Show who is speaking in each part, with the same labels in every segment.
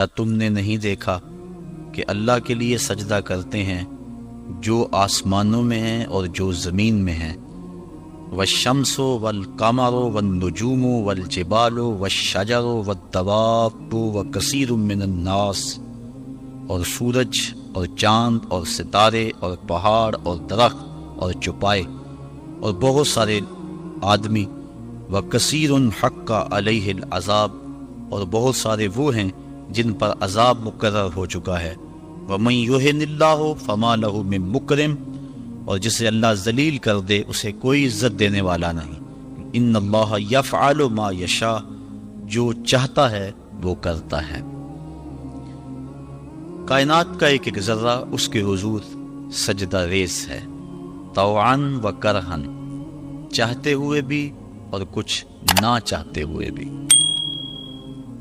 Speaker 1: کیا تم نے نہیں دیکھا کہ اللہ کے لیے سجدہ کرتے ہیں جو آسمانوں میں ہیں اور جو زمین میں ہیں، والشمس والقمر والنجوم والجبال والشجر والدواب وکثیر من الناس، اور سورج اور چاند اور ستارے اور پہاڑ اور درخت اور چوپائے اور بہت سارے آدمی، وکثیر حق علیہ العذاب، اور بہت سارے وہ ہیں جن پر عذاب مقرر ہو چکا ہے، ومن یہن اللہ فما لہ من مکرم، اور جسے اللہ ذلیل کر دے اسے کوئی عزت دینے والا نہیں۔ ان اللہ یفعل ما یشاء، جو چاہتا ہے وہ کرتا ہے۔ کائنات کا ایک ایک ذرہ اس کے حضور سجدہ ریز ہے، طوعا و کرہن، چاہتے ہوئے بھی اور کچھ نہ چاہتے ہوئے بھی۔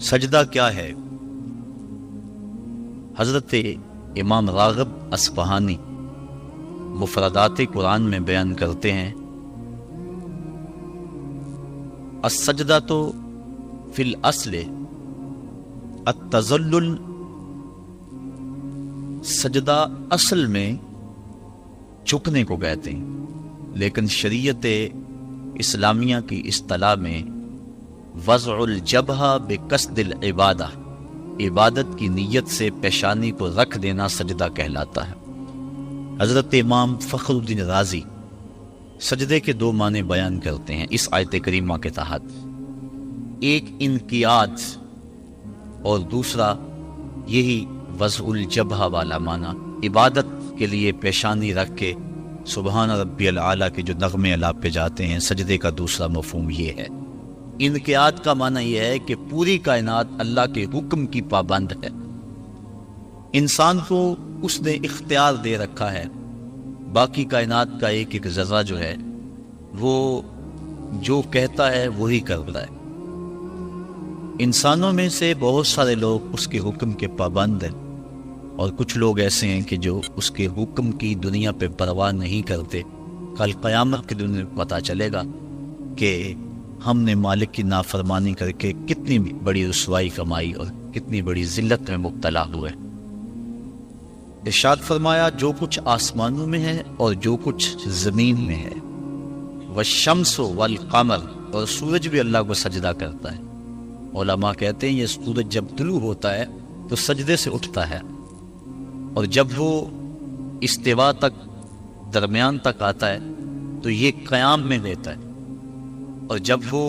Speaker 1: سجدہ کیا ہے؟ حضرت امام راغب اصفہانی مفردات قرآن میں بیان کرتے ہیں، السجدہ فی الاصل التذلل، سجدہ اصل میں جھکنے کو کہتے ہیں، لیکن شریعت اسلامیہ کی اصطلاح میں وضع الجبہہ بقصد العبادہ، عبادت کی نیت سے پیشانی کو رکھ دینا سجدہ کہلاتا ہے۔ حضرت امام فخر الدین رازی سجدے کے دو معنی بیان کرتے ہیں اس آیت کریمہ کے تحت، ایک انقیاد اور دوسرا یہی وضع الجبہہ والا معنی، عبادت کے لیے پیشانی رکھ کے سبحان ربی العالی کے جو نغمے اللہ پہ جاتے ہیں، سجدے کا دوسرا مفہوم یہ ہے۔ انقیاد کا معنی یہ ہے کہ پوری کائنات اللہ کے حکم کی پابند ہے، انسان کو اس نے اختیار دے رکھا ہے، باقی کائنات کا ایک ایک ذرہ جو ہے وہ جو کہتا ہے وہی کرتا ہے۔ انسانوں میں سے بہت سارے لوگ اس کے حکم کے پابند ہیں، اور کچھ لوگ ایسے ہیں کہ جو اس کے حکم کی دنیا پہ پرواہ نہیں کرتے۔ کل قیامت کے دن پتہ چلے گا کہ ہم نے مالک کی نافرمانی کر کے کتنی بڑی رسوائی کمائی اور کتنی بڑی ذلت میں مبتلا ہوئے۔ ارشاد فرمایا جو کچھ آسمانوں میں ہے اور جو کچھ زمین میں ہے، والشمس والقمر، اور سورج بھی اللہ کو سجدہ کرتا ہے۔ علماء کہتے ہیں یہ سورج جب طلوع ہوتا ہے تو سجدے سے اٹھتا ہے، اور جب وہ استوا تک درمیان تک آتا ہے تو یہ قیام میں لیتا ہے، اور جب وہ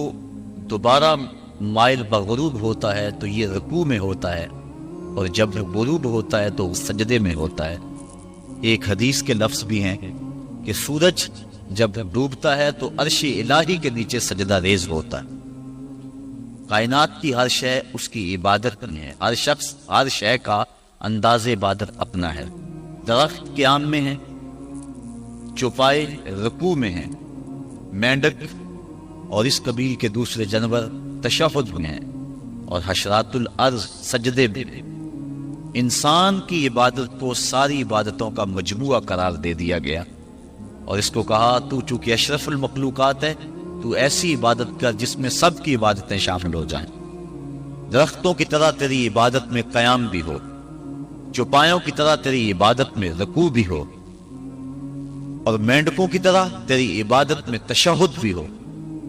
Speaker 1: دوبارہ مائل بغروب ہوتا ہے تو یہ رکوع میں ہوتا ہے، اور جب غروب ہوتا ہے تو سجدے میں ہوتا ہے۔ ایک حدیث کے لفظ بھی ہیں کہ سورج جب ڈوبتا ہے تو عرش الہی کے نیچے سجدہ ریز ہوتا ہے۔ کائنات کی ہر شے اس کی عبادت میں ہے، ہر شخص ہر شے کا انداز عبادت اپنا ہے۔ درخت قیام میں ہے، چوپائے رکوع میں ہیں، مینڈک اور اس قبیل کے دوسرے جانور تشہد میں ہیں، اور حشرات الارض سجدے میں ہیں۔ انسان کی عبادت کو ساری عبادتوں کا مجموعہ قرار دے دیا گیا، اور اس کو کہا تو چونکہ اشرف المخلوقات ہے تو ایسی عبادت کر جس میں سب کی عبادتیں شامل ہو جائیں۔ درختوں کی طرح تیری عبادت میں قیام بھی ہو، چوپایوں کی طرح تیری عبادت میں رکوع بھی ہو، اور مینڈکوں کی طرح تیری عبادت میں تشہد بھی ہو،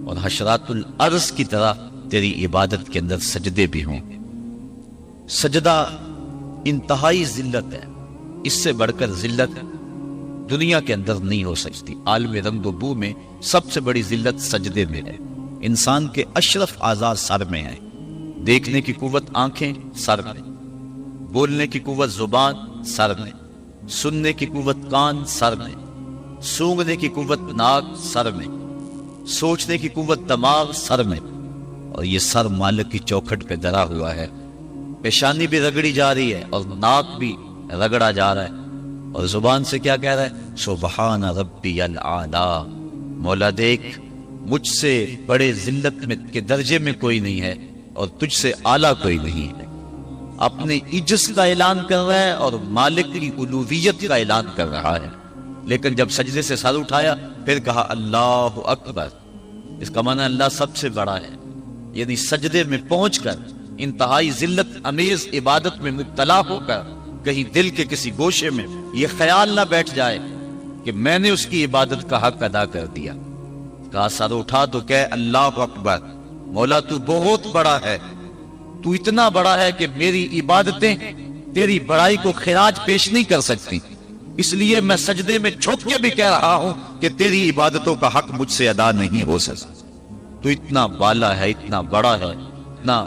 Speaker 1: اور حشرات الارض کی طرح تیری عبادت کے اندر سجدے بھی ہوں۔ سجدہ انتہائی ذلت ہے، اس سے بڑھ کر ذلت دنیا کے اندر نہیں ہو سکتی۔ عالم رنگ و بو میں سب سے بڑی ذلت سجدے میں ہے۔ انسان کے اشرف اعضاء سر میں ہیں، دیکھنے کی قوت آنکھیں سر میں، بولنے کی قوت زبان سر میں، سننے کی قوت کان سر میں، سونگنے کی قوت ناک سر میں، سوچنے کی قوت دماغ سر میں، اور یہ سر مالک کی چوکھٹ پہ دھرا ہوا ہے۔ پیشانی بھی رگڑی جا رہی ہے اور ناک بھی رگڑا جا رہا ہے، اور زبان سے کیا کہہ رہا ہے؟ سبحان ربی الاعلی، مولا دیکھ مجھ سے بڑے ذلت میں کے درجے میں کوئی نہیں ہے اور تجھ سے اعلیٰ کوئی نہیں ہے۔ اپنے عجز کا اعلان کر رہا ہے اور مالک کی الوہیت کا اعلان کر رہا ہے، لیکن جب سجدے سے سر اٹھایا پھر کہا اللہ اکبر، اس کا معنی اللہ سب سے بڑا ہے، یعنی سجدے میں پہنچ کر انتہائی ذلت امیز عبادت میں مبتلا ہو کر کہیں دل کے کسی گوشے میں یہ خیال نہ بیٹھ جائے کہ میں نے اس کی عبادت کا حق ادا کر دیا. کہا سر اٹھا تو کہ اللہ اکبر، مولا تو بہت بڑا ہے، تو اتنا بڑا ہے کہ میری عبادتیں تیری بڑائی کو خراج پیش نہیں کر سکتی، اس لیے میں سجدے میں جھک کے بھی کہہ رہا ہوں کہ تیری عبادتوں کا حق مجھ سے ادا نہیں ہو سکتا. تو اتنا بالا ہے، اتنا بڑا ہے، اتنا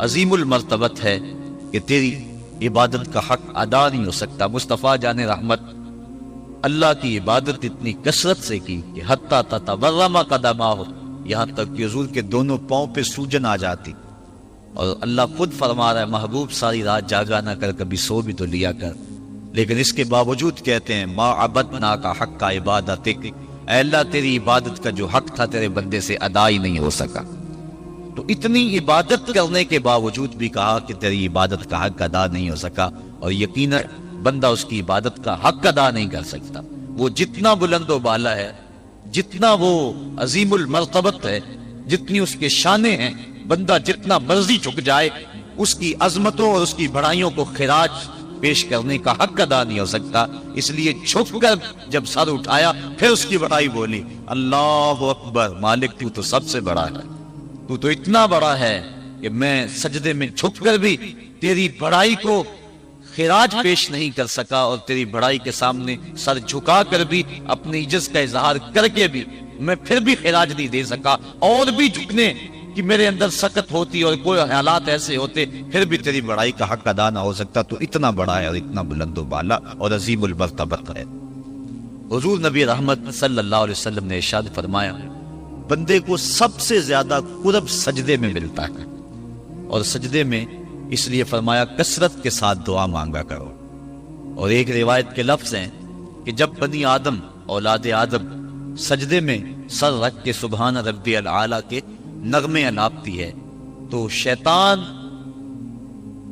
Speaker 1: عظیم المرتبت ہے کہ تیری عبادت کا حق ادا نہیں ہو سکتا. مصطفیٰ جان رحمت اللہ کی عبادت اتنی کثرت سے کی کہ حتیٰ تتورم قدماہ، یہاں تک کہ حضور کے دونوں پاؤں پہ سوجن آ جاتی. اور اللہ خود فرما رہا ہے محبوب ساری رات جاگا نہ کر، کبھی سو بھی تو لیا کر. لیکن اس کے باوجود کہتے ہیں ما عبدنا کا حق کا عبادتک، اے اللہ تیری عبادت کا جو حق تھا تیرے بندے سے ادا ہی نہیں ہو سکا. تو اتنی عبادت کرنے کے باوجود بھی کہا کہ تیری عبادت کا حق ادا نہیں ہو سکا. اور یقیناً بندہ اس کی عبادت کا حق ادا نہیں کر سکتا. وہ جتنا بلند و بالا ہے، جتنا وہ عظیم المرتبت ہے، جتنی اس کے شانیں ہیں، بندہ جتنا مرضی جھک جائے اس کی عظمتوں اور اس کی بڑائیوں کو خراج پیش کرنے کا حق ادا نہیں ہو سکتا. اس لیے جھک کر جب سر اٹھایا پھر اس کی بڑائی بولی، اللہ اکبر، مالک تو تو سب سے بڑا ہے، تو تو اتنا بڑا ہے کہ میں سجدے میں جھک کر بھی تیری بڑائی کو خراج پیش نہیں کر سکا، اور تیری بڑائی کے سامنے سر جھکا کر بھی اپنی عجز کا اظہار کر کے بھی میں پھر بھی خراج نہیں دے سکا. اور بھی جھکنے کہ میرے اندر سکت ہوتی اور کوئی حالات ایسے ہوتے پھر بھی تیری بڑائی کا حق ادا نہ ہو سکتا. تو اتنا بڑا ہے اور اتنا بلند و بالا اور عظیم المرتبت ہے. حضور نبی رحمت صلی اللہ علیہ وسلم نے ارشاد فرمایا بندے کو سب سے زیادہ قرب سجدے میں ملتا ہے، اور سجدے میں اس لیے فرمایا کثرت کے ساتھ دعا مانگا کرو. اور ایک روایت کے لفظ ہیں کہ جب بنی آدم، اولاد آدم، سجدے میں سر رکھ کے سبحان ربی العالی کے نغمے الاپتی ہے تو شیطان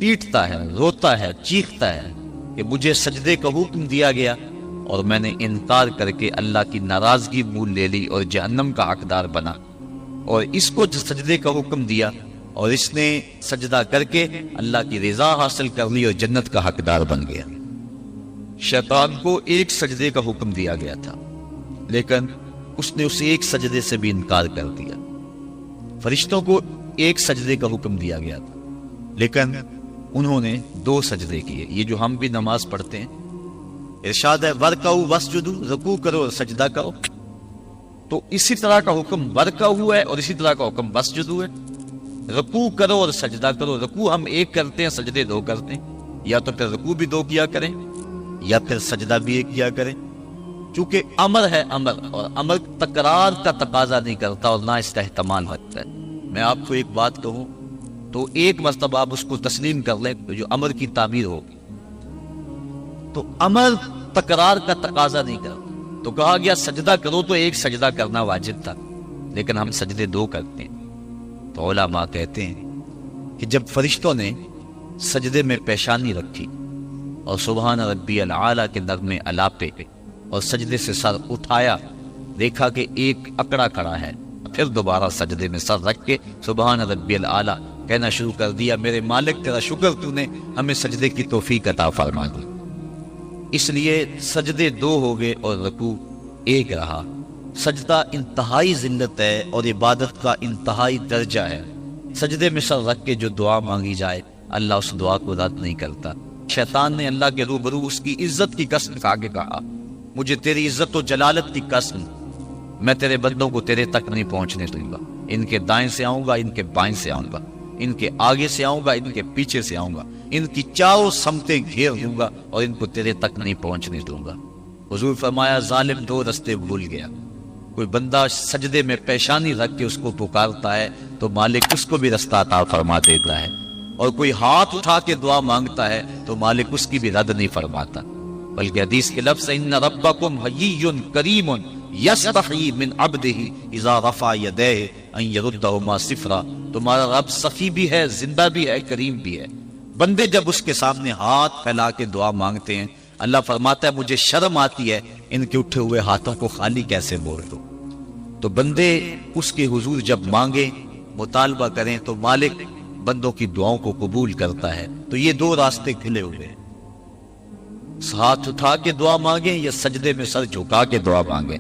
Speaker 1: پیٹتا ہے، روتا ہے، چیختا ہے کہ مجھے سجدے کا حکم دیا گیا اور میں نے انکار کر کے اللہ کی ناراضگی مول لے لی اور جہنم کا حقدار بنا. اور اس کو سجدے کا حکم دیا اور اس نے سجدہ کر کے اللہ کی رضا حاصل کر لی اور جنت کا حقدار بن گیا. شیطان کو ایک سجدے کا حکم دیا گیا تھا لیکن اس نے اسے ایک سجدے سے بھی انکار کر دیا. فرشتوں کو ایک سجدے کا حکم دیا گیا تھا لیکن انہوں نے 2 سجدے کیے. یہ جو ہم بھی نماز پڑھتے ہیں ارشاد ہے ورکعوا واسجدوا، رکوع کرو اور سجدہ کرو. تو اسی طرح کا حکم ورکعوا ہے اور اسی طرح کا حکم واسجدوا ہے. رکوع کرو اور سجدہ کرو. رکوع ہم ایک کرتے ہیں، سجدے 2 کرتے ہیں، یا تو پھر رکوع بھی 2 کیا کریں یا پھر سجدہ بھی 1 کیا کریں. چونکہ امر ہے امر، اور امر تکرار کا تقاضا نہیں کرتا اور نہ اس کا احتمال ہوتا ہے. میں آپ کو ایک بات کہوں تو ایک مرتبہ آپ اس کو تسلیم کر لیں تو جو امر کی تعمیر ہوگی. تو امر تکرار کا تقاضا نہیں کرتا. تو کہا گیا سجدہ کرو تو 1 سجدہ کرنا واجب تھا لیکن ہم سجدے 2 کرتے ہیں. تو علماء کہتے ہیں کہ جب فرشتوں نے سجدے میں پیشانی رکھی اور سبحان ربی العالی کے نغمے الاپے اور سجدے سے سر اٹھایا، دیکھا کہ ایک اکڑا کھڑا ہے، پھر دوبارہ سجدے میں سر رکھ کے سبحان ربی العالی کہنا شروع کر دیا، میرے مالک تیرا شکر تو نے ہمیں سجدے کی توفیق عطا فرما دی. اس لیے سجدے 2 ہو گئے اور رکوع 1 رہا. سجدہ انتہائی ذلت ہے اور عبادت کا انتہائی درجہ ہے. سجدے میں سر رکھ کے جو دعا مانگی جائے اللہ اس دعا کو رد نہیں کرتا. شیطان نے اللہ کے روبرو اس کی عزت کی قسم کھا کے کہا مجھے تیری عزت و جلالت کی قسم، میں تیرے بندوں کو تیرے تک نہیں پہنچنے دوں گا. ان کے دائیں سے آؤں گا، ان کے بائیں سے آؤں گا، ان کے آگے سے آؤں گا، ان کے پیچھے سے آؤں گا، ان کی چاروں سمتیں گھیر دوں گا اور ان کو تیرے تک نہیں پہنچنے دوں گا. حضور فرمایا ظالم 2 رستے بھول گیا. کوئی بندہ سجدے میں پیشانی رکھ کے اس کو پکارتا ہے تو مالک اس کو بھی رستہ عطا فرما دیتا ہے، اور کوئی ہاتھ اٹھا کے دعا مانگتا ہے تو مالک اس کی بھی رد نہیں فرماتا. بلکہ حدیث کے لفظ ان ربکم حیی کریم یستحیی من عبدہ اذا رفع یدیہ ان یردہما صفرا. تمہارا رب سخی بھی ہے، زندہ بھی ہے، کریم بھی ہے. بندے جب اس کے سامنے ہاتھ پھیلا کے دعا مانگتے ہیں اللہ فرماتا ہے مجھے شرم آتی ہے ان کے اٹھے ہوئے ہاتھوں کو خالی کیسے موڑ دو. تو بندے اس کے حضور جب مانگیں، مطالبہ کریں تو مالک بندوں کی دعاؤں کو قبول کرتا ہے۔ تو یہ دو راستے کھلے ہوئے ہیں، ہاتھ اٹھا کے دعا مانگیں یا سجدے میں سر جھکا کے دعا مانگیں،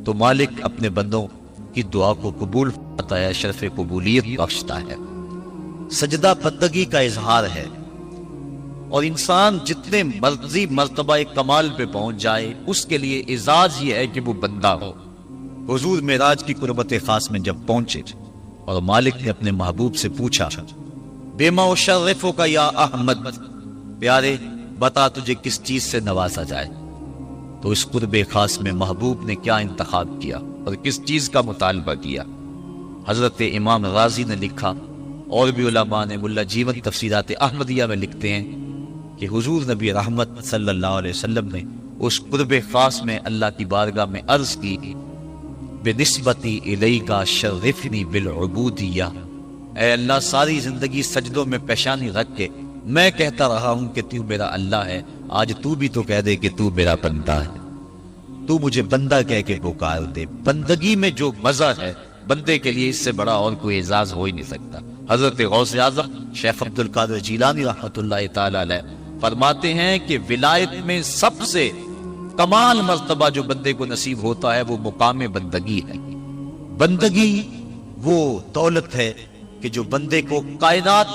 Speaker 1: تو مالک اپنے بندوں کی دعا کو قبول فرماتا ہے، شرف قبولیت بخشتا ہے۔ سجدہ بندگی کا اظہار ہے، اور انسان جتنے مرضی مرتبہ کمال پہ پہنچ جائے اس کے لیے اعزاز یہ ہے کہ وہ بندہ ہو۔ حضور معراج کی قربت خاص میں جب پہنچے اور مالک نے اپنے محبوب سے پوچھا، بما اشرفک یا احمد، پیارے بتا تجھے کس چیز سے نوازا جائے، تو اس قرب خاص میں محبوب نے کیا انتخاب کیا اور کس چیز کا مطالبہ کیا؟ حضرت امام غازی نے لکھا، اور بھی علماء نے ملا جیون تفسیرات احمدیہ میں لکھتے ہیں کہ حضور نبی رحمت صلی اللہ علیہ وسلم نے اس قرب خاص میں اللہ کی بارگاہ میں عرض کی، بنسبتی الیک شرفنی بالعبودیہ، اے اللہ ساری زندگی سجدوں میں پیشانی رکھ کے میں کہتا رہا ہوں کہ تو میرا اللہ ہے، آج تو بھی تو کہہ دے کہ تو میرا بندہ ہے، تو مجھے بندہ کہہ کے پکار دے۔ بندگی میں جو مزہ ہے بندے کے لیے اس سے بڑا اور کوئی اعزاز ہو ہی نہیں سکتا۔ حضرت غوث اعظم شیخ عبد القادر جیلانی رحمۃ اللہ تعالی علیہ فرماتے ہیں کہ ولایت میں سب سے کمال مرتبہ جو بندے کو نصیب ہوتا ہے وہ مقام بندگی ہے۔ بندگی وہ دولت ہے کہ جو بندے کو کائنات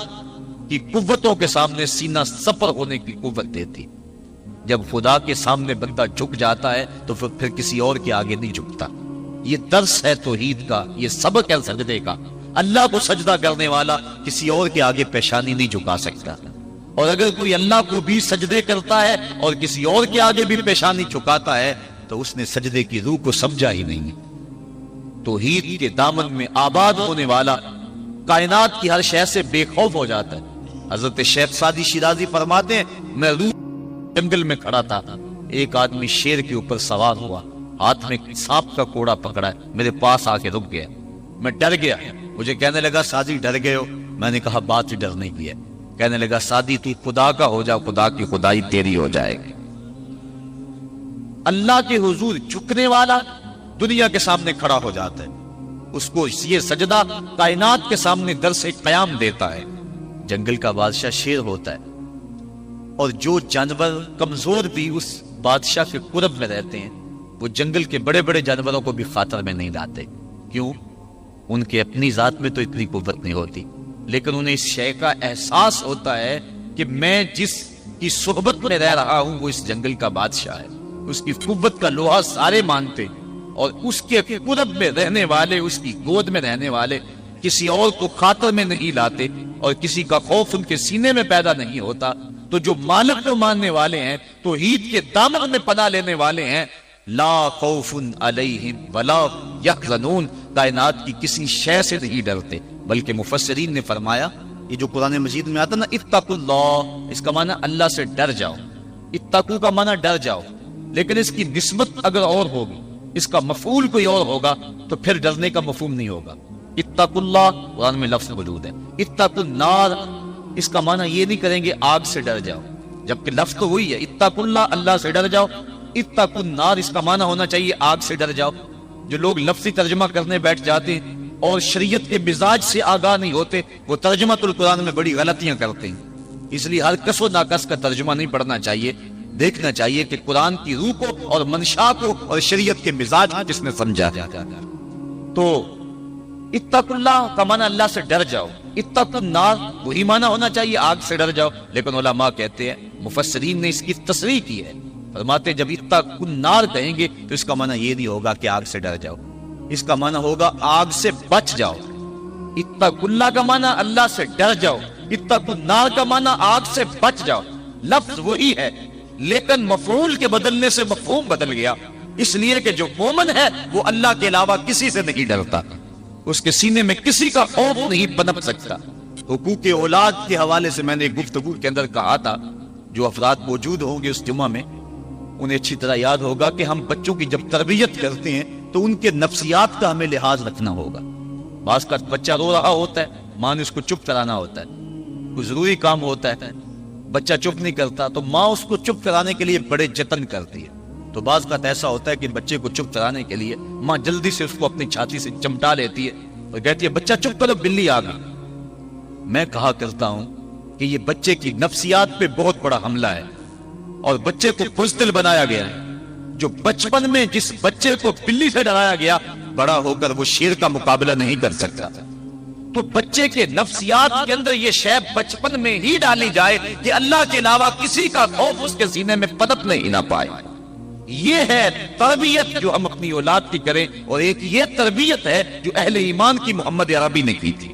Speaker 1: کی قوتوں کے سامنے سینہ سپر ہونے کی قوت دیتی۔ جب خدا کے سامنے بندہ جھک جاتا ہے تو پھر کسی اور کے آگے نہیں جھکتا۔ یہ درس ہے توحید کا، یہ سبق ہے سجدے کا۔ اللہ کو سجدہ کرنے والا کسی اور کے آگے پیشانی نہیں جھکا سکتا، اور اگر کوئی اللہ کو بھی سجدے کرتا ہے اور کسی اور کے آگے بھی پیشانی جھکاتا ہے تو اس نے سجدے کی روح کو سمجھا ہی نہیں۔ توحید کے دامن میں آباد ہونے والا کائنات کی ہر شے سے بے خوف ہو جاتا ہے۔ حضرت شیخ سعدی شیرازی فرماتے ہیں، میں روح جنگل میں کھڑا تھا، ایک آدمی شیر کے اوپر سوار ہوا، ہاتھ میں سانپ کا کوڑا پکڑا ہے، میرے پاس آ کے رک گیا، میں ڈر گیا، مجھے کہنے لگا سعدی ڈر گئے ہو؟ میں نے کہا بات ہی ڈرنے کی ہے۔ کہنے لگا سعدی تو خدا کا ہو جا، خدا کی خدائی تیری ہو جائے گی۔ اللہ کے حضور جھکنے والا دنیا کے سامنے کھڑا ہو جاتا ہے، اس کو یہ سجدہ کائنات کے سامنے درس قیام دیتا ہے۔ جنگل کا بادشاہ شیر ہوتا ہے، اور جو جانور کمزور بھی اس بادشاہ کے قرب میں رہتے ہیں وہ جنگل کے بڑے بڑے جانوروں کو بھی خاطر میں نہیں لاتے۔ کیوں؟ ان کے اپنی ذات میں تو اتنی قوت نہیں ہوتی، لیکن انہیں اس شے کا احساس ہوتا ہے کہ میں جس کی صحبت میں رہ رہا ہوں وہ اس جنگل کا بادشاہ ہے، اس کی قوت کا لوہا سارے مانتے، اور اس کے قرب میں رہنے والے، اس کی گود میں رہنے والے کسی اور کو خاطر میں نہیں لاتے، اور کسی کا خوف ان کے سینے میں پیدا نہیں ہوتا۔ تو جو مالک کو ماننے والے ہیں، توحید کے دامن میں پناہ لینے والے ہیں، لا خوف علیہم ولا یحزنون، کائنات کی کسی شے سے نہیں ڈرتے۔ بلکہ مفسرین نے فرمایا، یہ جو قرآن مجید میں آتا نا اتقوا اللہ، اس کا معنی اللہ سے ڈر جاؤ، اتقوا کا معنی ڈر جاؤ، لیکن اس کی نسبت اگر اور ہوگی، اس کا مفعول کوئی اور ہوگا تو پھر ڈرنے کا مفہوم نہیں ہوگا۔ اتقوا اللہ قرآن میں لفظ موجود ہے، اتقوا النار اس کا معنی یہ نہیں کریں گے آگ سے ڈر جاؤ، جبکہ لفظ تو وہی ہے، اتقوا اللہ اللہ سے ڈر جاؤ، اتقوا النار اس کا معنی ہونا چاہیے آگ سے ڈر جاؤ۔ جو لوگ لفظی ترجمہ کرنے بیٹھ جاتے ہیں اور شریعت کے مزاج سے آگاہ نہیں ہوتے، وہ ترجمہ القرآن میں بڑی غلطیاں کرتے ہیں۔ اس لیے ہر کس و ناقص کا ترجمہ نہیں پڑھنا چاہیے، دیکھنا چاہیے کہ قرآن کی روح کو اور منشا کو اور شریعت کے مزاج کو کس نے سمجھا۔ تو اتقوا اللہ کا معنی اللہ سے ڈر جاؤ، اتقوا النار وہی معنی ہونا چاہیے آگ سے ڈر جاؤ، لیکن علماء کہتے ہیں، مفسرین نے اس کی تصریح کی ہے، فرماتے ہیں جب اتقوا النار کہیں گے تو اس کا معنی یہ نہیں ہوگا کہ آگ سے ڈر جاؤ، اس کا معنی ہوگا آگ سے بچ جاؤ۔ اتقوا اللہ کا معنی اللہ سے ڈر جاؤ، اتقوا النار کا معنی آگ سے بچ جاؤ۔ لفظ وہی ہے لیکن مفعول کے بدلنے سے مفہوم بدل گیا، اس لیے کہ جو مومن ہے وہ اللہ کے علاوہ کسی سے نہیں ڈرتا، اس کے سینے میں کسی کا خوف نہیں پنپ سکتا۔ حقوق اولاد کے حوالے سے میں نے گفتگو کے اندر کہا تھا، جو افراد موجود ہوں گے اس جمعہ میں انہیں اچھی طرح یاد ہوگا کہ ہم بچوں کی جب تربیت کرتے ہیں تو ان کے نفسیات کا ہمیں لحاظ رکھنا ہوگا۔ بعض کا بچہ رو رہا ہوتا ہے، ماں نے اس کو چپ کرانا ہوتا ہے، کوئی ضروری کام ہوتا ہے، بچہ چپ نہیں کرتا تو ماں اس کو چپ کرانے کے لیے بڑے جتن کرتی ہے۔ تو بعض کا ایسا ہوتا ہے کہ بچے کو چپ کرانے کے لیے ماں جلدی سے اس کو اپنی چھاتی سے چمٹا لیتی ہے اور کہتی ہے بچہ چپ کرو، بلی آ گئی۔ میں کہا کرتا ہوں کہ یہ بچے کی نفسیات پہ بہت بڑا حملہ ہے اور بچے کو بزدل بنایا گیا ہے. جو بچپن میں جس بچے کو بلی سے ڈرایا گیا بڑا ہو کر وہ شیر کا مقابلہ نہیں کر سکتا. تو بچے کے نفسیات کے اندر یہ شے بچپن میں ہی ڈالی جائے کہ اللہ کے علاوہ کسی کا خوف اس کے سینے میں پنپنے ہی نہ پائے. یہ ہے تربیت جو ہم اپنی اولاد کی کریں. اور ایک یہ تربیت ہے جو اہل ایمان کی محمد عربی نے کی تھی.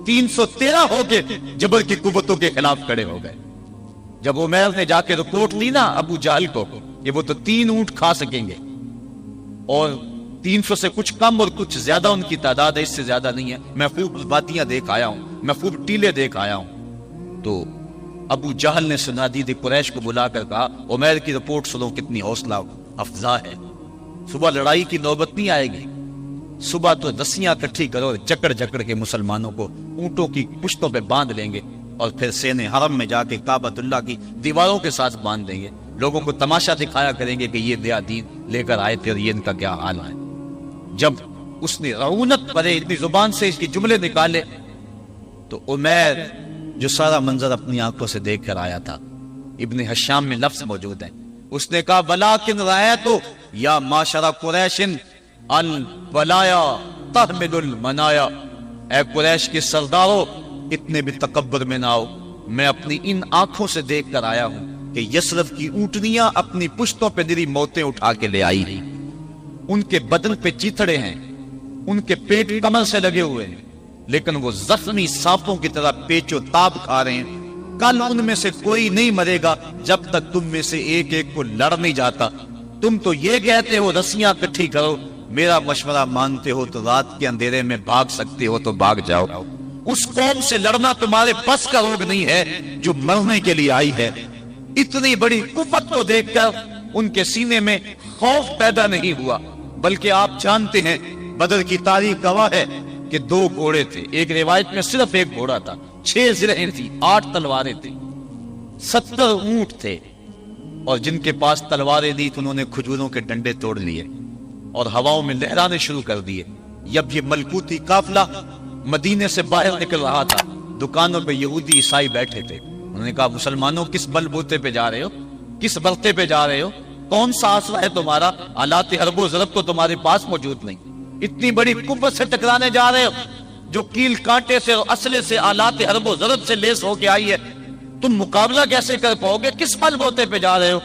Speaker 1: 313 ہو کے جبر کی قوتوں کے خلاف کھڑے ہو گئے. جب عمیر نے جا کے رپورٹ لی نا ابو جہل کو کہ وہ تو 3 اونٹ کھا سکیں گے اور 300 سے کچھ کم اور کچھ زیادہ ان کی تعداد ہے، اس سے زیادہ نہیں ہے، میں خوب وادیاں دیکھ آیا ہوں، میں خوب ٹیلے دیکھ آیا ہوں. تو ابو جہل نے سنادید قریش کو بلا کر کہا عمیر کی رپورٹ سنو کتنی حوصلہ افزا ہے. صبح لڑائی کی نوبت نہیں آئے گی، صبح تو رسیاں اکٹھی کرو، جکڑ جکڑ کے مسلمانوں کو اونٹوں کی پشتوں پہ باندھ لیں گے اور پھر سینے حرم میں جا کے کعبۃ اللہ کی دیواروں کے ساتھ باندھ دیں گے. لوگوں کو تماشا دکھایا کریں گے کہ یہ نیا دین لے کر آئے تھے اور یہ ان کا کیا حال ہے. جب اس نے رعونت پڑے اتنی زبان سے اس کی جملے نکالے تو عمیر جو سارا منظر اپنی آنکھوں سے دیکھ کر آیا تھا، ابن حشام میں لفظ موجود ہیں، اس نے کہا وَلَٰكِنْ رَأَيْتُ يَا مَعْشَرَ قُرَيْشٍ الْبَلَايَا تَحْمِلُ الْمَنَايَا. اے قریش کے سرداروں اتنے بھی تکبر میں نہ آؤ، میں اپنی ان آنکھوں سے دیکھ کر آیا ہوں کہ یثرب کی اونٹنیاں اپنی پشتوں پہ نری موتیں اٹھا کے لے آئی ہیں. ان کے بدن پہ چیتڑے ہیں، ان کے پیٹ کمر سے لگے ہوئے ہیں، لیکن وہ زخمی سانپوں کی طرح پیچ و تاب کھا رہے ہیں. کل ان میں سے کوئی نہیں مرے گا جب تک تم میں سے ایک ایک کو لڑ نہیں جاتا. تم تو یہ کہتے ہو رسیاں اکٹھی کرو، میرا مشورہ مانتے ہو تو رات کے اندھیرے میں بھاگ سکتے ہو تو بھاگ جاؤ. اس قوم سے لڑنا تمہارے بس کا روگ نہیں ہے جو مرنے کے لیے آئی ہے. اتنی بڑی قوت کو دیکھ کر ان کے سینے میں خوف پیدا نہیں ہوا، بلکہ آپ جانتے ہیں بدر کی تاریخ گواہ ہے کہ 2 گھوڑے تھے. ایک روایت میں صرف ایک گھوڑا تھا، 6 زرہیں تھی، 8 تلواریں تھیں، 70 اونٹ تھے. اور جن کے پاس تلواریں دی تو انہوں نے کھجوروں کے ڈنڈے توڑ لیے اور ہواؤں میں لہرانے شروع کر دیے. جب یہ ملکوتی قافلہ مدینے سے باہر نکل رہا تھا، دکانوں پہ یہودی عیسائی بیٹھے تھے. انہوں نے کہا مسلمانوں کس بل بوتے پہ جا رہے ہو، کس برتے پہ جا رہے ہو، کون سا آسرا ہے تمہارا؟ آلات حرب و ضرب تو تمہارے پاس موجود نہیں. اتنی بڑی قوت سے ٹکرانے جا رہے ہو جو کیل کانٹے سے اور اسلحے سے آلات حرب و ضرب سے لیس ہو کے آئی ہے. تم مقابلہ کیسے کر پاؤ گے؟ کس بل بوتے پہ جا رہے ہو؟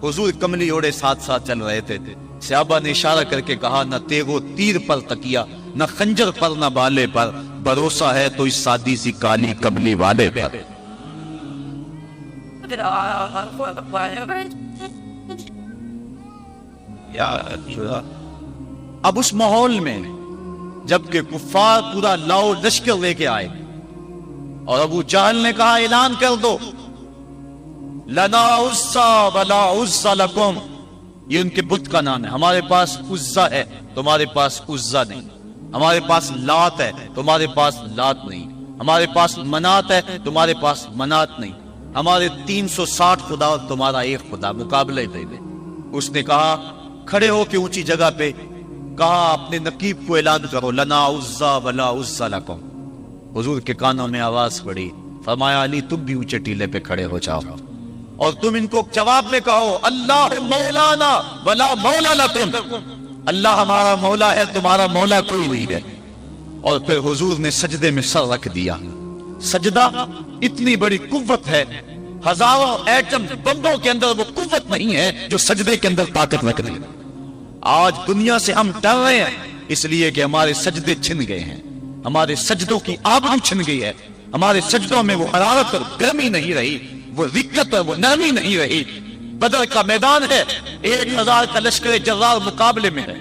Speaker 1: حضور کملی اوڑے ساتھ ساتھ چل رہے تھے. صحابہ نے اشارہ کر کے کہا نہ تیغ و تیر پر تکیا، نہ خنجر پر، نہ بالے پر، بھروسہ ہے تو اس سادی سی کالی کملی والے پر. اب اس ماحول میں جبکہ کفار پورا لاؤ لشکر لے کے آئے اور ابو جہل نے کہا اعلان کر دو لنا عزا ولا عزا لکم، یہ ان کے بت کا نام ہے. ہمارے پاس عزا ہے، تمہارے پاس عزا نہیں. ہمارے پاس لات ہے، تمہارے پاس لات نہیں. ہمارے پاس منات ہے، تمہارے پاس منات نہیں. ہمارے 360 خدا اور تمہارا ایک خدا، مقابلے دے دے. اس نے کہا کھڑے ہو کے اونچی جگہ پہ کہا اپنے نقیب کو اعلان کرو لنا عزا ولا عزا لکم. حضور کے کانوں میں آواز پڑی، فرمایا علی تم بھی اونچے ٹیلے پہ کھڑے ہو جاؤ اور تم ان کو جواب میں کہو اللہ مولانا ولا مولا لکم، اللہ ہمارا مولا ہے، تمہارا مولا کوئی نہیں ہے. اور پھر حضور نے سجدے میں سر رکھ دیا. سجدہ اتنی بڑی قوت ہے، ہزاروں ایٹم بمبوں کے اندر وہ قوت نہیں ہے جو سجدے کے اندر طاقت رکھ دی. آج دنیا سے ہم ڈر رہے ہیں اس لیے کہ ہمارے سجدے چھن گئے ہیں، ہمارے سجدوں کی آبرو چھن گئی ہے، ہمارے سجدوں میں وہ حرارت اور گرمی نہیں رہی، وہ رقت اور وہ نرمی نہیں رہی. بدر کا میدان ہے، 1000 کا لشکر جرار مقابلے میں ہے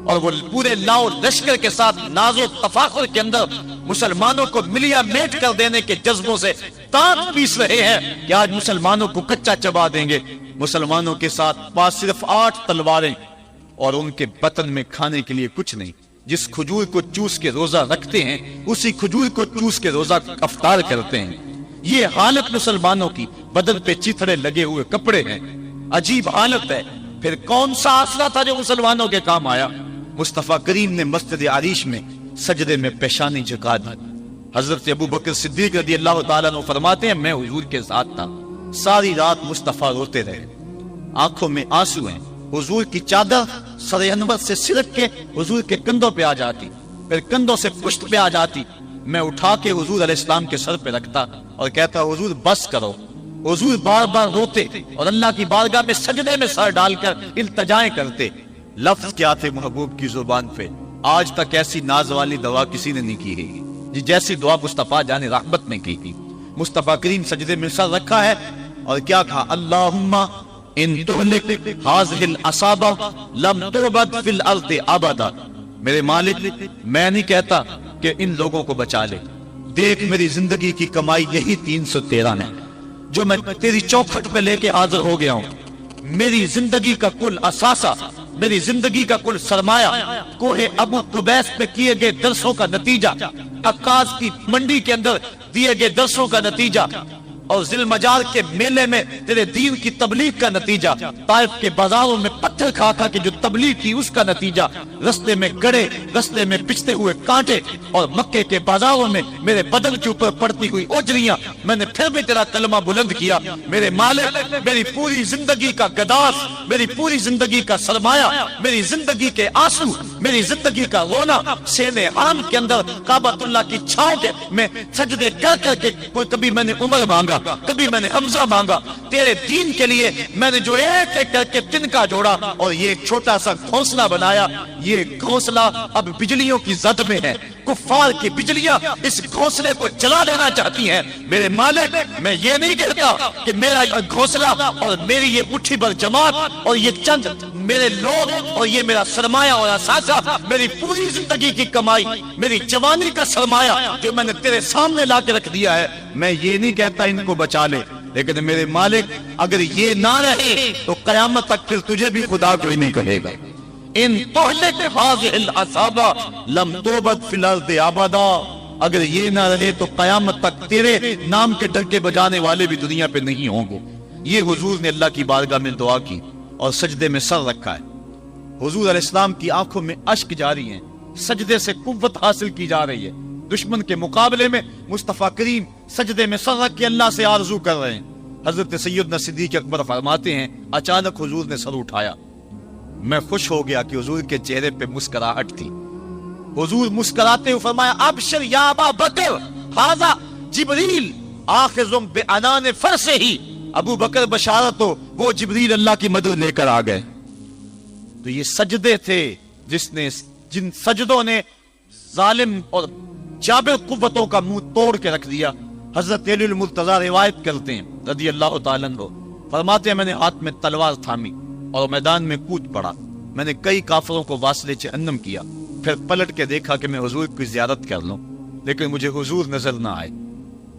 Speaker 1: اور وہ پورے لاؤ لشکر کے ساتھ ناز و تفاخر کے اندر مسلمانوں کو ملیا میٹ کر دینے کے جذبوں سے تانت پیس رہے ہیں کہ آج مسلمانوں کو کچا چبا دیں گے. مسلمانوں کے ساتھ پاس صرف 8 تلواریں اور ان کے بطن میں کھانے کے لیے کچھ نہیں. جس کھجور کو چوس کے روزہ رکھتے ہیں اسی کھجور کو چوس کے روزہ افطار کرتے ہیں. یہ حالت مسلمانوں کی، بدن پہ چیتڑے لگے ہوئے کپڑے ہیں، عجیب حالت ہے. پھر کون سا آسرا تھا جو مسلمانوں کے کام آیا؟ مصطفیٰ کریم نے مسجد عریش میں سجدے میں پیشانی جھکا دی حضرت ابو بکر صدیق رضی اللہ تعالیٰ عنہ فرماتے ہیں میں حضور کے ساتھ تھا، ساری رات مصطفیٰ روتے رہے، آنکھوں میں آنسو ہیں، حضور کی چادر سر انور سے سرک کے حضور کے کندھوں پہ آ جاتی، پھر کندھوں سے پشت پہ آ جاتی، میں اٹھا کے حضور علیہ السلام کے سر پہ رکھتا اور کہتا حضور بس کرو۔ حضور بار بار روتے اور اللہ کی بارگاہ میں سجدے میں سر ڈال کر التجائیں کرتے۔ لفظ کیا تھے محبوب کی زبان پہ، آج تک ایسی ناز والی دعا کسی نے نہیں کی ہے جیسی دعا مصطفیٰ جان رحمت نے کی تھی۔ مصطفیٰ کریم سجدے میں سر رکھا ہے اور کیا کہا، اللہم ان تہلک ہذہ العصابہ لم تعبد فی الارض ابدا۔ میرے مالک میں نہیں کہتا کہ ان لوگوں کو بچا لے، دیکھ میری زندگی کی کمائی یہی 313 ہے جو میں تیری چوکھٹ پہ لے کے حاضر ہو گیا ہوں۔ میری زندگی کا کل اثاثہ، میری زندگی کا کل سرمایہ کوہ ابو قبیس پہ کیے گئے درسوں کا نتیجہ، عکاظ کی منڈی کے اندر دیے گئے درسوں کا نتیجہ، اور ذی المجال کے میلے میں تیرے دین کی تبلیغ کا نتیجہ، طائف کے بازاروں میں پتھر کھا کھا کے جو تبلیغ کی اس کا نتیجہ، رستے میں گڑے، رستے میں پچھتے ہوئے کانٹے، اور مکے کے بازاروں میں میرے بدن کے اوپر پڑتی ہوئی اوجریاں، میں نے پھر بھی تیرا کلمہ بلند کیا۔ میرے مالک میری پوری زندگی کا گداز، میری پوری زندگی کا سرمایہ، میری زندگی کے آنسو، میری زندگی کا رونا سینے عام کے اندر کعبۃ اللہ کی چھاؤں میں سجدے کر کر کے، کبھی میں نے عمر مانگا، کبھی میں نے حمزہ مانگا، تیرے دین کے لیے میں نے جو ایک ایک کر کے تنکا جوڑا اور یہ ایک چھوٹا سا گھونسلہ بنایا، یہ گھونسلہ اب بجلیوں کی زد میں ہے، کفار کی بجلیاں اس گھونسلے کو جلا دینا چاہتی ہیں۔ میرے مالک میں یہ نہیں کہتا کہ میرا گھونسلہ اور میری یہ مٹھی بھر جماعت اور یہ چند میرے لوگ اور یہ میرا سرمایہ اور اثاثہ، میری پوری زندگی کی کمائی، میری جوانی کا سرمایہ جو میں نے تیرے سامنے لا کے رکھ دیا ہے، میں یہ نہیں کہتا ان کو بچا لے، لیکن میرے مالک اگر یہ نہ رہے تو قیامت تک پھر تجھے بھی خدا کوئی نہیں کہے گا۔ ان تہلک ہذہ العصابہ لم تعبد فی الارض ابدا، اگر یہ نہ رہے تو قیامت تک تیرے نام کے ڈنکے بجانے والے بھی دنیا پہ نہیں ہوں گے۔ یہ حضور نے اللہ کی بارگاہ میں دعا کی اور سجدے میں سر رکھا ہے۔ حضور علیہ السلام کی آنکھوں میں اشک جاری ہیں، سجدے سے قوت حاصل کی جا رہی ہے۔ دشمن کے مقابلے میں مصطفیٰ کریم سجدے میں سر رکھ کے اللہ سے آرزو کر رہے ہیں۔ حضرت سیدنا صدیق اکبر فرماتے ہیں اچانک حضور نے سر اٹھایا، میں خوش ہو گیا کہ حضور کے چہرے پہ مسکراہٹ تھی۔ حضور مسکراتے ہوئے فرمایا ابشر یا ابا بکر ھذا جبریل آخذ بعنان فرسہ، ابو بکر بشارت ہو، وہ جبریل اللہ کی مدد لے کر آ گئے۔ تو یہ سجدے تھے جن سجدوں نے ظالم اور جابر قوتوں کا منہ توڑ کے رکھ دیا۔ حضرت علی المرتضیٰ روایت کرتے ہیں رضی اللہ تعالیٰ عنہ، فرماتے ہیں میں نے ہاتھ میں تلوار تھامی اور میدان میں کود پڑا، میں نے کئی کافروں کو واصل جہنم کیا، پھر پلٹ کے دیکھا کہ میں حضور کی زیارت کر لوں، لیکن مجھے حضور نظر نہ آئے۔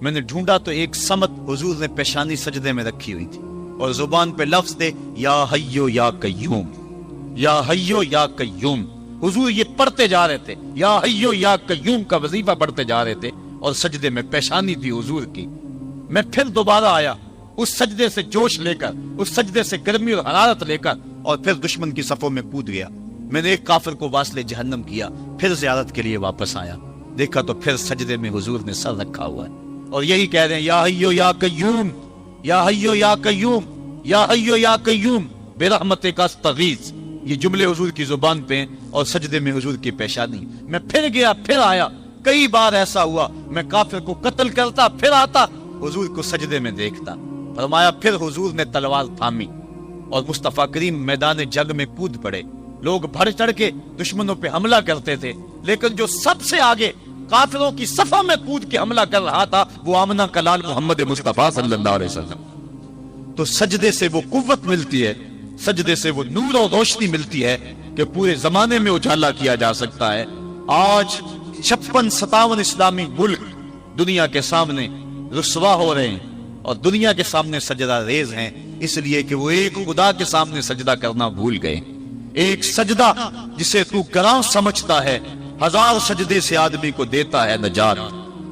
Speaker 1: میں نے ڈھونڈا تو ایک سمت حضور نے پیشانی سجدے میں رکھی ہوئی تھی اور زبان پہ لفظ تھے یا حیو یا قیوم، یا حیو یا قیوم۔ حضور یہ پڑھتے جا رہے تھے، یا حیو یا قیوم کا وظیفہ پڑھتے جا رہے تھے اور سجدے میں پیشانی تھی حضور کی۔ میں پھر دوبارہ آیا اس سجدے سے جوش لے کر، اس سجدے سے گرمی اور حرارت لے کر، اور پھر دشمن کی صفوں میں کود گیا۔ میں نے ایک کافر کو واصل جہنم کیا، پھر زیارت کے لیے واپس آیا، دیکھا تو پھر سجدے میں حضور نے سر رکھا ہوا ہے اور یہی کہہ رہے ہیں یا حیو یا قیوم، یا حیو یا قیوم، یا حیو یا قیوم برحمتک استغیث۔ یہ جملے حضور کی زبان پہ ہیں اور سجدے میں حضور کی پیشانی۔ میں پھر گیا، پھر آیا، کئی بار ایسا ہوا میں کافر کو قتل کرتا، پھر آتا حضور کو سجدے میں دیکھتا۔ فرمایا پھر حضور نے تلوار تھامی اور مصطفیٰ کریم میدان جنگ میں کود پڑے۔ لوگ بڑھ چڑھ کے دشمنوں پہ حملہ کرتے تھے، لیکن جو سب سے آگے کافروں کی صفوں میں کود کے حملہ کر رہا تھا وہ آمنہ کا لال محمد مصطفیٰ صلی اللہ علیہ وسلم۔ تو سجدے سے وہ قوت ملتی ہے، سجدے سے وہ نور و روشنی ملتی ہے کہ پورے زمانے میں اجالا کیا جا سکتا ہے۔ آج 56-57 اسلامی ملک دنیا کے سامنے رسوا ہو رہے ہیں اور دنیا کے سامنے سجدہ ریز ہیں، اس لیے کہ وہ ایک خدا کے سامنے سجدہ کرنا بھول گئے۔ ایک سجدہ جسے تو گراں سمجھتا ہے 1000 سجدے سے آدمی کو دیتا ہے نجات۔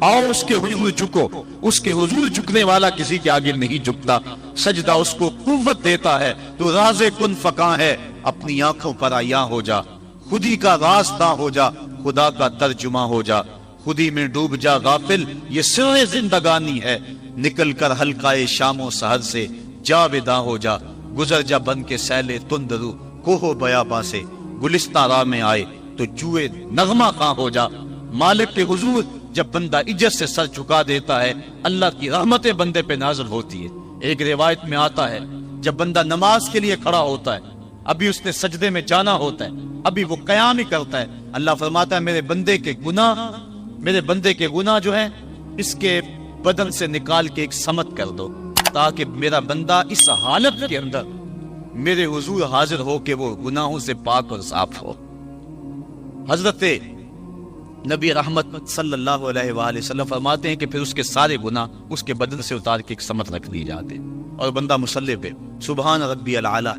Speaker 1: آؤ اس کے حضور جھکو، اس کے حضور جھکنے والا کسی کے آگے نہیں جھکتا۔ سجدہ اس کو قوت دیتا ہے، تو راز کن فکاں ہے، اپنی آنکھوں پر عیاں ہو جا، خودی کا راز نہ ہو جا، خدا کا ترجمہ ہو جا۔ خودی میں ڈوب جا غافل، یہ سر زندگانی ہے، نکل کر حلقۂ شام و سحر سے جا ودا ہو جا، گزر جا بن کے سیلے تندرو کوہ بیاباں سے، گلستہ راہ میں آئے تو جوئے نغمہ خواں ہو جا۔ مالک کے حضور جب بندہ عزت سے سر جھکا دیتا ہے، اللہ کی رحمتیں بندے پہ نازل ہوتی ہے۔ ایک روایت میں آتا ہے جب بندہ نماز کے لیے کھڑا ہوتا ہے، ابھی اس نے سجدے میں جانا ہوتا ہے، ابھی وہ قیام ہی کرتا ہے، اللہ فرماتا ہے میرے بندے کے گناہ جو ہیں اس کے بدن سے نکال کے ایک سمت کر دو، تاکہ میرا بندہ اس حالت کے اندر میرے حضور حاضر ہو کہ وہ گناہوں سے پاک اور صاف ہو۔ حضرت نبی رحمت صلی اللہ علیہ وآلہ وسلم فرماتے ہیں کہ پھر اس کے سارے گناہ اس کے بدن سے اتار کے ایک سمت رکھ دی جاتے ہیں، اور بندہ مصلی پہ سبحان ربی العالی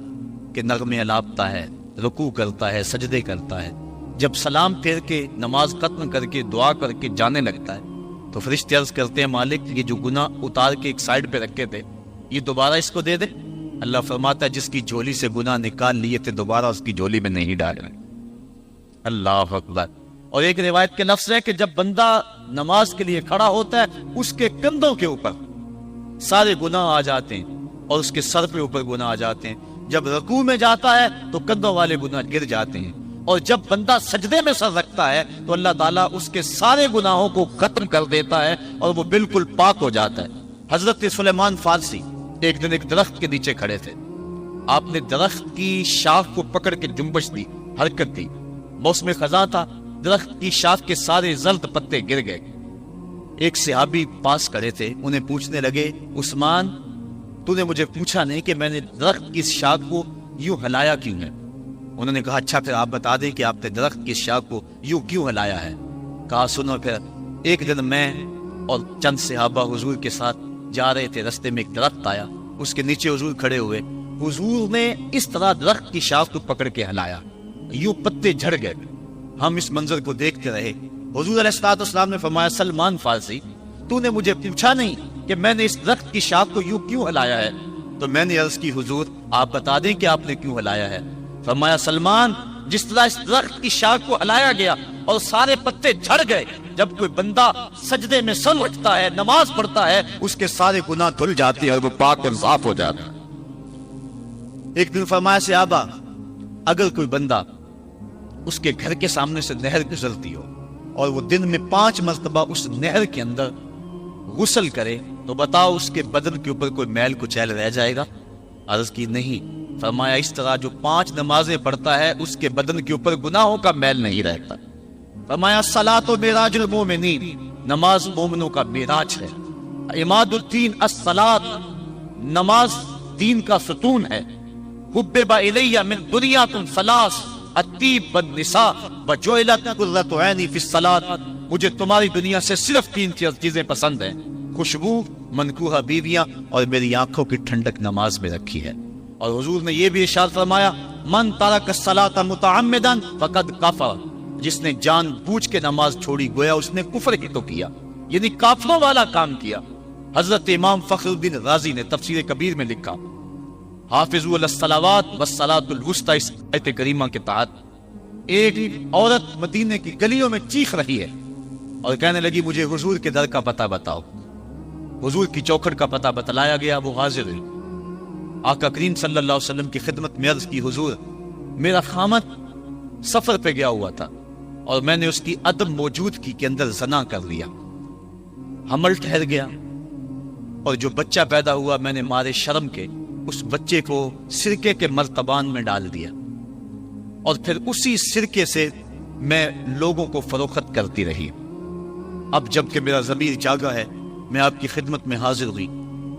Speaker 1: کے نغمے الاپتا ہے، رکوع کرتا ہے، سجدے کرتا ہے۔ جب سلام پھیر کے نماز ختم کر کے دعا کر کے جانے لگتا ہے تو فرشتے عرض کرتے ہیں مالک یہ جو گناہ اتار کے ایک سائیڈ پہ رکھے تھے یہ دوبارہ اس کو دے دے۔ اللہ فرماتا ہے جس کی جھولی سے گناہ نکال لیے تھے دوبارہ اس کی جھولی میں نہیں ڈالنا۔ اللہ اکبر۔ اور ایک روایت کے لفظ ہے کہ جب بندہ نماز کے لیے کھڑا ہوتا ہے اس کے کندھوں کے اوپر سارے گناہ آ جاتے ہیں اور اس کے سر پہ اوپر گناہ آ جاتے ہیں۔ جب رکوع میں جاتا ہے تو کندھوں والے گناہ گر جاتے ہیں، اور جب بندہ سجدے میں سر رکھتا ہے تو اللہ تعالیٰ اس کے سارے گناہوں کو ختم کر دیتا ہے اور وہ بالکل پاک ہو جاتا ہے۔ حضرت سلیمان فارسی ایک دن ایک درخت کے نیچے کھڑے تھے، آپ نے درخت کی شاخ کو پکڑ کے جنبش دی، حرکت دی، موسم خزاں تھا، درخت کی شاخ کے سارے زرد پتے گر گئے۔ ایک صحابی پاس کھڑے تھے، انہیں پوچھنے لگے عثمان تو نے مجھے پوچھا نہیں کہ میں نے درخت کی شاخ کو یوں ہلایا کیوں ہے؟ انہوں نے کہا اچھا پھر آپ بتا دیں کہ آپ نے درخت کی شاخ کو یوں کیوں ہلایا ہے؟ کہا سنو پھر ایک دن میں اور چند صحابہ حضور کے ساتھ جا رہے تھے، رستے میں ایک درخت آیا، اس کے نیچے حضور کھڑے ہوئے، حضور نے اس طرح درخت کی شاخ کو پکڑ کے ہلایا، یوں پتے جھڑ گئے، ہم اس منظر کو دیکھتے رہے۔ حضور علیہ السلام نے فرمایا سلمان فارسی تو نے مجھے پوچھا نہیں کہ میں نے اس درخت کی شاخ کو یوں کیوں ہلایا ہے؟ تو میں نے عرض کی حضور آپ بتا دیں کہ آپ نے کیوں ہلایا ہے؟ فرمایا سلمان جس طرح اس درخت کی شاخ کو ہلایا گیا اور سارے پتے جھڑ گئے، جب کوئی بندہ سجدے میں سر رکھتا ہے، نماز پڑھتا ہے، اس کے سارے گناہ دھل جاتے ہیں اور وہ پاک اور صاف ہو جاتا ہے۔ ایک دن فرمایا صحابہ اگر کوئی بندہ اس کے گھر کے سامنے سے نہر گزرتی ہو اور وہ دن میں 5 مرتبہ اس نہر کے اندر غسل کرے تو بتاؤ اس کے بدن کے اوپر کوئی میل کچیل رہ جائے گا؟ عرض کی نہیں۔ فرمایا اس طرح جو 5 نمازیں پڑھتا ہے اس کے بدن کے اوپر گناہوں کا میل نہیں رہتا۔ فرمایا الصلاۃ معراج المومنین، نماز مومنوں کا معراج ہے۔ عماد الدین الصلاۃ، نماز دین کا ستون ہے۔ حبب الی من دنیاکم ثلاث، الطیب والنساء وجعلت قرۃ عینی فی الصلاۃ، مجھے تمہاری دنیا سے صرف 3 چیزیں پسند ہیں، خوشبو، منکوحہ بیویاں، اور میری آنکھوں کی ٹھنڈک نماز میں رکھی ہے۔ اور حضور نے یہ بھی ارشاد فرمایا من ترک الصلاۃ متعمدا فقد کفر، جس نے جان بوجھ کے نماز چھوڑی گویا اس نے کفر ہی تو کیا، یعنی کافروں والا کام کیا۔ حضرت امام فخر الدین رازی نے تفسیر کبیر میں لکھا حافظوا علی الصلوات والصلاۃ الوسطی، اس آیت کریمہ کے تحت ایک عورت مدینے کی گلیوں میں چیخ رہی ہے اور کہنے لگی مجھے حضور کے در کا پتہ بتاؤ۔ حضور کی چوکھٹ کا پتہ بتلایا گیا، وہ حاضر ہوئی۔ آقا کریم صلی اللہ علیہ وسلم کی خدمت میں عرض کی حضور میرا خامد سفر پہ گیا ہوا تھا اور میں نے اس کی عدم موجودگی کے اندر زنا کر لیا، حمل ٹھہر گیا، اور جو بچہ پیدا ہوا میں نے مارے شرم کے اس بچے کو سرکے کے مرتبان میں ڈال دیا، اور پھر اسی سرکے سے میں لوگوں کو فروخت کرتی رہی۔ اب جب کہ میرا ضمیر جاگا ہے میں آپ کی خدمت میں حاضر ہوئی،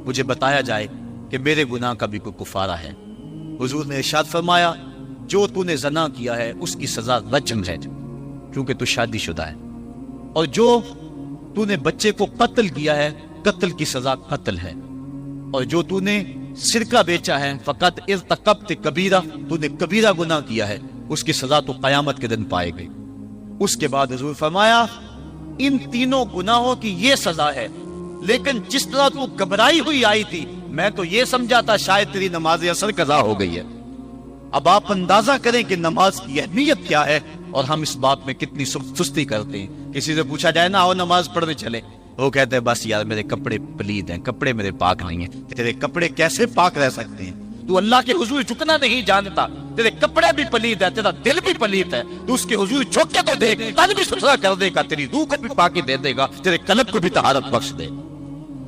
Speaker 1: مجھے بتایا جائے کہ میرے گناہ کا بھی کوئی کفارہ ہے۔ حضور نے ارشاد فرمایا جو تو نے زنا کیا ہے اس کی سزا رجم ہے کیونکہ تو شادی شدہ ہے، اور جو تو نے بچے کو قتل کیا ہے قتل کی سزا قتل ہے، اور جو تو نے سرکہ بیچا ہے فقط ارتکبت کبیرہ، تو نے کبیرہ گناہ کیا ہے، اس کی سزا تو قیامت کے دن پائے گئی۔ اس کے بعد حضور فرمایا ان تینوں گناہوں کی یہ سزا ہے، لیکن جس طرح تو گھبرائی ہوئی آئی تھی میں تو یہ سمجھا تھا شاید تیری نماز اثر قضا ہو گئی ہے۔ اب آپ اندازہ کریں کہ نماز کی اہمیت کیا ہے اور ہم اس بات میں کتنی سستی کرتے ہیں۔ کسی سے پوچھا جائے نا آؤ نماز پڑھنے چلے، وہ کہتے ہیں بس یار میرے کپڑے پلید ہیں، کپڑے میرے پاک نہیں ہیں۔ تیرے کپڑے کیسے پاک رہ سکتے ہیں؟ تو اللہ کے حضور جھکنا نہیں جانتا، تیرے کپڑے بھی پلید ہیں، تیرا دل بھی پلید ہے، تو اس کے حضور جھک کے تو دیکھ، تن بھی ستھرا کر دے گا، تیری روح کو بھی پاکی دے دے گا، تیرے قلب کو بھی طہارت بخش دے۔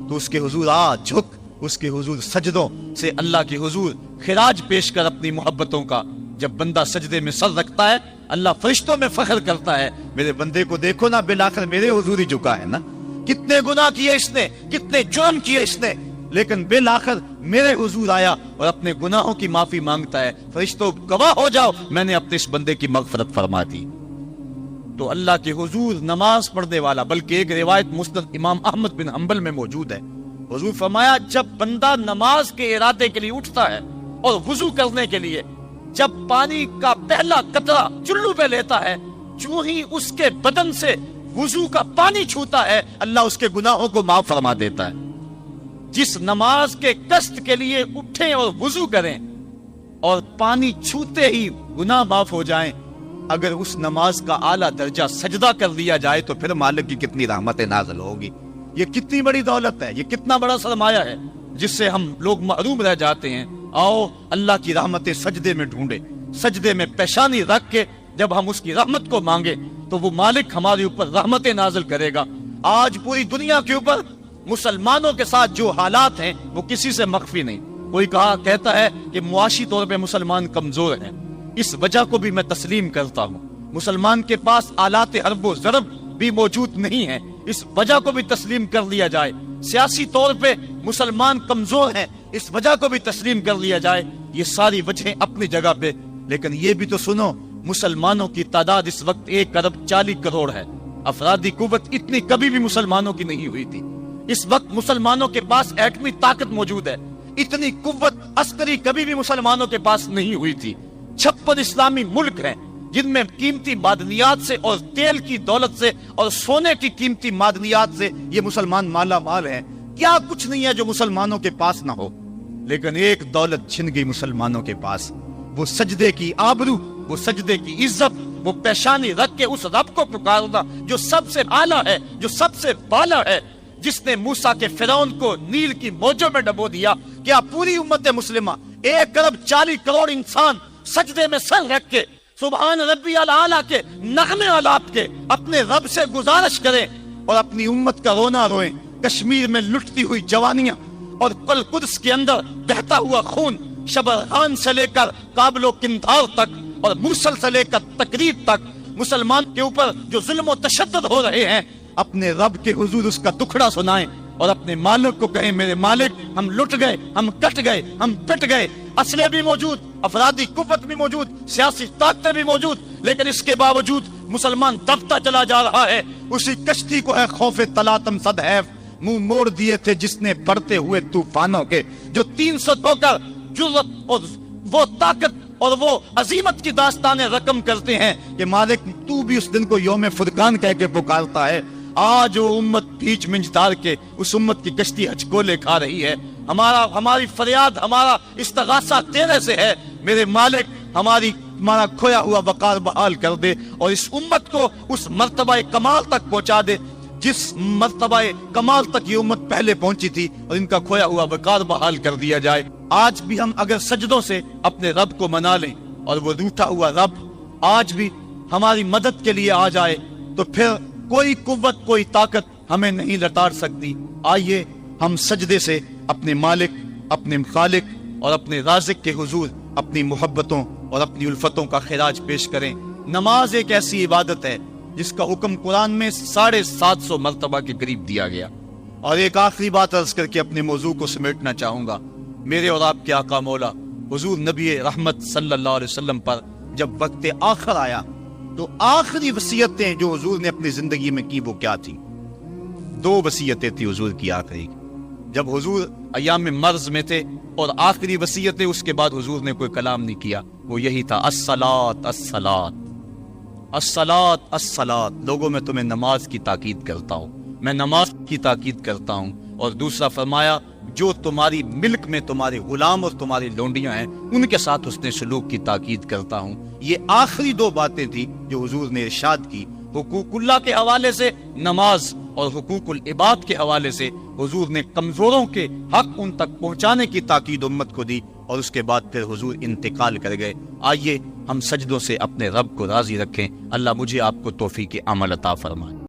Speaker 1: تو اس کے حضور آ جھک، اس کے حضور سجدوں سے اللہ کے حضور خراج پیش کر اپنی محبتوں کا۔ جب بندہ سجدے میں سر رکھتا ہے اللہ فرشتوں میں فخر کرتا ہے، میرے بندے کو دیکھو نا، بالآخر میرے حضور ہی جھکا ہے نا، کتنے گناہ کیے اس نے، کتنے جرم کیے اس نے، لیکن بالآخر میرے حضور آیا اور اپنے گناہوں کی معافی مانگتا ہے۔ فرشتوں گواہ ہو جاؤ میں نے اپنے اس بندے کی مغفرت فرما دی۔ تو اللہ کے حضور نماز پڑھنے والا، بلکہ ایک روایت مسند امام احمد بن حنبل میں موجود ہے، حضور فرمایا جب بندہ نماز کے ارادے کے لیے اٹھتا ہے اور وضو کرنے کے لیے، جب پانی کا پہلا قطرہ چلو پہ لیتا ہے، جو ہی اس کے بدن سے وضو کا پانی چھوتا ہے اللہ اس کے گناہوں کو معاف فرما دیتا ہے۔ جس نماز کے قصد کے لیے اٹھیں اور وضو کریں اور پانی چھوتے ہی گناہ معاف ہو جائیں، اگر اس نماز کا اعلیٰ درجہ سجدہ کر دیا جائے تو پھر مالک کی کتنی رحمت نازل ہوگی۔ یہ کتنی بڑی دولت ہے، یہ کتنا بڑا سرمایہ ہے جس سے ہم لوگ محروم رہ جاتے ہیں۔ آؤ اللہ کی رحمتیں سجدے میں ڈھونڈے، سجدے میں پیشانی رکھ کے جب ہم اس کی رحمت کو مانگے تو وہ مالک ہمارے اوپر رحمتیں نازل کرے گا۔ آج پوری دنیا کے اوپر مسلمانوں کے ساتھ جو حالات ہیں وہ کسی سے مخفی نہیں۔ کوئی کہتا ہے کہ معاشی طور پہ مسلمان کمزور ہیں، اس وجہ کو بھی میں تسلیم کرتا ہوں۔ مسلمان کے پاس آلات حرب و ضرب بھی موجود نہیں ہیں، اس وجہ کو بھی تسلیم کر لیا جائے۔ سیاسی طور پہ مسلمان کمزور ہیں، اس وجہ کو بھی تسلیم کر لیا جائے۔ یہ ساری وجہیں اپنی جگہ پہ، لیکن یہ بھی تو سنو مسلمانوں کی تعداد اس وقت 1.40 ارب ہے۔ افرادی قوت اتنی کبھی بھی مسلمانوں کی نہیں ہوئی تھی۔ اس وقت مسلمانوں کے پاس ایٹمی طاقت موجود ہے، اتنی قوت عسکری کبھی بھی مسلمانوں کے پاس نہیں ہوئی تھی۔ 56 اسلامی ملک ہیں جن میں قیمتی معدنیات سے اور تیل کی دولت سے اور سونے کی قیمتی معدنیات سے یہ مسلمان مالا مال ہیں۔ کیا کچھ نہیں ہے جو مسلمانوں کے پاس نہ ہو، لیکن ایک دولت چھن گئی مسلمانوں کے پاس، وہ سجدے کی آبرو، وہ سجدے کی عزت، وہ پیشانی رکھ کے اس رب کو پکارنا جو سب سے اعلیٰ ہے، جو سب سے بالا ہے، جس نے موسیٰ کے فرعون کو نیل کی موجوں میں ڈبو دیا۔ کیا پوری امت مسلمہ 1.40 ارب انسان سجدے میں سر رکھ کے سبحان ربی الاعلیٰ کے نغمے آلات کے اپنے رب سے گزارش کریں اور اپنی امت کا رونا روئیں؟ کشمیر میں لٹتی ہوئی جوانیاں اور قدس کے اندر بہتا ہوا خون، شبرغان سے لے کر کابل و قندھار تک اور موصل سے لے کر تقریب تک مسلمان کے اوپر جو ظلم و تشدد ہو رہے ہیں، اپنے رب کے حضور اس کا دکھڑا سنائیں اور اپنے مالک کو کہیں میرے مالک ہم لٹ گئے، ہم کٹ گئے، ہم پٹ گئے، اسلحے بھی موجود، افرادی قوت بھی موجود، سیاسی طاقتیں بھی موجود، لیکن اس کے باوجود مسلمان دبتا چلا جا رہا ہے۔ اسی کشتی کو ہے خوف تلاطم صد حیف منہ موڑ دیے تھے جس نے بڑھتے ہوئے طوفانوں کے، جو 300 ہو کر جرأت اور وہ طاقت اور وہ عظیمت کی داستانیں رقم کرتے ہیں کہ مالک تو بھی اس دن کو یوم فرقان کہہ کے پکارتا ہے۔ آج وہ امت پیچ منجدار کے اس امت کی کشتی ہچکولے کھا رہی ہے۔ ہماری فریاد، ہمارا استغاثہ تیرے سے ہے، میرے مالک ہمارا کھویا ہوا وقار بحال کر دے اور اس امت کو اس مرتبہ کمال تک پہنچا دے جس مرتبہ کمال تک یہ امت پہلے پہنچی تھی، اور ان کا کھویا ہوا وقار بحال کر دیا جائے۔ آج بھی ہم اگر سجدوں سے اپنے رب کو منا لیں اور وہ روٹھا ہوا رب آج بھی ہماری مدد کے لیے آ جائے تو پھر کوئی قوت، کوئی طاقت ہمیں نہیں لتاڑ سکتی۔ آئیے ہم سجدے سے اپنے مالک، اپنے خالق اور اپنے رازق کے حضور اپنی محبتوں اور اپنی الفتوں کا خراج پیش کریں۔ نماز ایک ایسی عبادت ہے جس کا حکم قرآن میں 750 مرتبہ کے قریب دیا گیا۔ اور ایک آخری بات عرض کر کے اپنے موضوع کو سمیٹنا چاہوں گا۔ میرے اور آپ کے آقا مولا حضور نبی رحمت صلی اللہ علیہ وسلم پر جب وقت آخر آیا تو آخری وصیتیں جو حضور نے اپنی زندگی میں کی وہ کیا تھی؟ 2 وصیتیں تھی حضور کی آخری، جب حضور ایام مرض میں تھے، اور آخری وصیتیں اس کے بعد حضور نے کوئی کلام نہیں کیا، وہ یہی تھا الصلاۃ الصلاۃ الصلاۃ الصلاۃ۔ لوگوں میں تمہیں نماز کی تاکید کرتا ہوں، میں نماز کی تاکید کرتا ہوں۔ اور دوسرا فرمایا جو تمہاری ملک میں تمہارے غلام اور تمہاری لونڈیاں ہیں ان کے ساتھ حسن سلوک کی تاکید کرتا ہوں۔ یہ آخری 2 باتیں تھی جو حضور نے ارشاد کی، حقوق اللہ کے حوالے سے نماز اور حقوق العباد کے حوالے سے حضور نے کمزوروں کے حق ان تک پہنچانے کی تاکید امت کو دی، اور اس کے بعد پھر حضور انتقال کر گئے۔ آئیے ہم سجدوں سے اپنے رب کو راضی رکھیں۔ اللہ مجھے آپ کو توفیق عمل عطا فرمائے۔